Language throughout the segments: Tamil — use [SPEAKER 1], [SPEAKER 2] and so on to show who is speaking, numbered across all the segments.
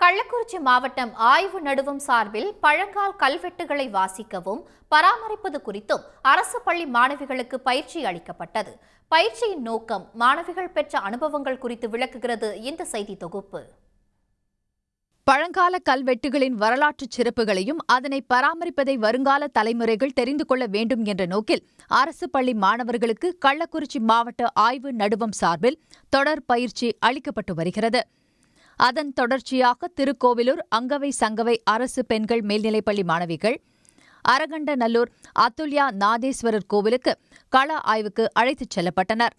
[SPEAKER 1] கள்ளக்குறிச்சி மாவட்டம் ஆய்வு நடுவம் சார்பில் பழங்கால் கல்வெட்டுகளை வாசிக்கவும் பராமரிப்பது குறித்தும் அரசு பள்ளி மாணவிகளுக்கு பயிற்சி அளிக்கப்பட்டது. பயிற்சியின் நோக்கம் மாணவிகள் பெற்ற அனுபவங்கள் குறித்து விளக்குகிறது இந்த செய்தி தொகுப்பு.
[SPEAKER 2] பழங்கால கல்வெட்டுகளின் வரலாற்று சிறப்புகளையும் அதனை பராமரிப்பதை வருங்கால தலைமுறைகள் தெரிந்து கொள்ள வேண்டும் என்ற நோக்கில் அரசு பள்ளி மாணவர்களுக்கு கள்ளக்குறிச்சி மாவட்ட ஆய்வு நடுவம் சார்பில் தொடர் பயிற்சி அளிக்கப்பட்டு வருகிறது. அதன் தொடர்ச்சியாக திருக்கோவிலூர் அங்கவை சங்கவை அரசு பெண்கள் மேல்நிலைப்பள்ளி மாணவிகள் அரகண்டநல்லூர் அதுல்யா நாதேஸ்வரர் கோவிலுக்கு கள ஆய்வுக்கு அழைத்துச் செல்லப்பட்டனர்.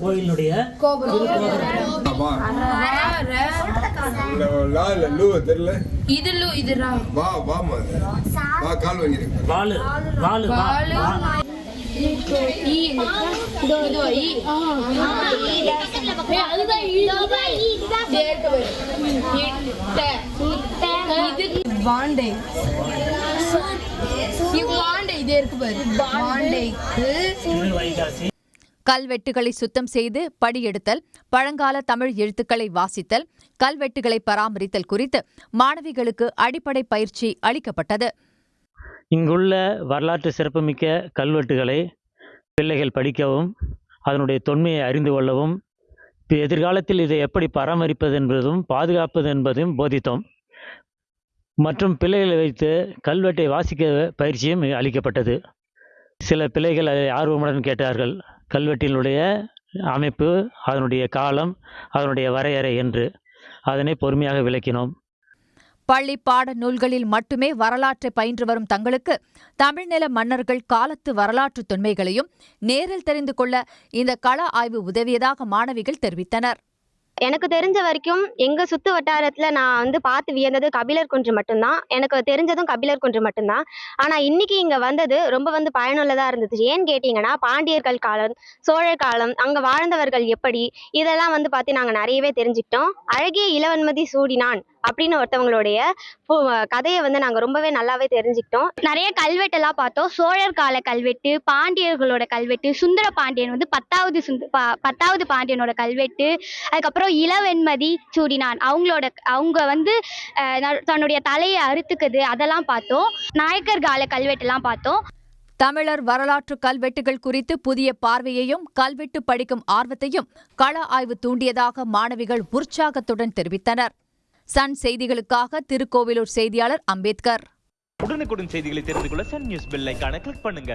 [SPEAKER 3] கோயிலுடைய
[SPEAKER 2] கல்வெட்டுகளை சுத்தம் செய்து படியெடுத்தல், பழங்கால தமிழ் எழுத்துக்களை வாசித்தல், கல்வெட்டுகளை பராமரித்தல் குறித்து மாணவிகளுக்கு அடிப்படை பயிற்சி அளிக்கப்பட்டது.
[SPEAKER 4] இங்குள்ள வரலாற்று சிறப்புமிக்க கல்வெட்டுகளை பிள்ளைகள் படிக்கவும் அதனுடைய தொன்மையை அறிந்து கொள்ளவும் எதிர்காலத்தில் இதை எப்படி பராமரிப்பது என்பதும் பாதுகாப்பது என்பதையும் போதித்தோம். மற்றும் பிள்ளைகளை வைத்து கல்வெட்டை வாசிக்க பயிற்சியும் அளிக்கப்பட்டது. சில பிள்ளைகள் அதை ஆர்வமுடன் கேட்டார்கள். கல்வெட்டினுடைய அமைப்பு, அதனுடைய காலம், அதனுடைய வரையறை என்று அதனை பொறுமையாக விளக்கினோம்.
[SPEAKER 2] பள்ளி பாட நூல்களில் மட்டுமே வரலாற்றை பயின்று வரும் தங்களுக்கு தமிழ்நில மன்னர்கள் காலத்து வரலாற்று தொன்மைகளையும் நேரில் தெரிந்து கொள்ள இந்த கள ஆய்வு உதவியதாக மாணவிகள் தெரிவித்தனர்.
[SPEAKER 5] எனக்கு தெரிஞ்ச வரைக்கும் எங்க சுத்து வட்டாரத்துல நான் பார்த்து வியந்தது கபிலர் குன்று மட்டும்தான். எனக்கு தெரிஞ்சதும் கபிலர் குன்று மட்டும்தான். ஆனா இன்னைக்கு இங்க வந்தது ரொம்ப பயனுள்ளதா இருந்துச்சு. ஏன்னு கேட்டீங்கன்னா, பாண்டியர்கள் காலம், சோழர் காலம், அங்க வாழ்ந்தவர்கள் எப்படி, இதெல்லாம் பார்த்து நாங்க நிறையவே தெரிஞ்சுக்கிட்டோம். அழகிய இளவன்மதி சூடினான் அப்படின்னு ஒருத்தவங்களுடைய கதையை நாங்க ரொம்பவே நல்லாவே தெரிஞ்சுக்கிட்டோம். நிறைய கல்வெட்டெல்லாம் பார்த்தோம். சோழர் கால கல்வெட்டு, பாண்டியர்களோட கல்வெட்டு, சுந்தர பாண்டியன் 10வது பாண்டியனோட கல்வெட்டு, அதுக்கப்புறம் இளவெண்மதி சூடினான் அவங்க தன்னுடைய தலையை அறுத்துக்குது, அதெல்லாம் பார்த்தோம். நாயக்கர் கால கல்வெட்டெல்லாம் பார்த்தோம்.
[SPEAKER 2] தமிழர் வரலாற்று கல்வெட்டுகள் குறித்து புதிய பார்வையையும் கல்வெட்டு படிக்கும் ஆர்வத்தையும் கள ஆய்வு தூண்டியதாக மாணவிகள் உற்சாகத்துடன் தெரிவித்தனர். சன் செய்திகளுக்காக திருக்கோவிலூர் செய்தியாளர் அம்பேத்கர்.
[SPEAKER 6] உடனுக்குடன் செய்திகளை தெரிந்து கொள்ள சன் நியூஸ் பெல் ஐகானை கிளிக் பண்ணுங்க.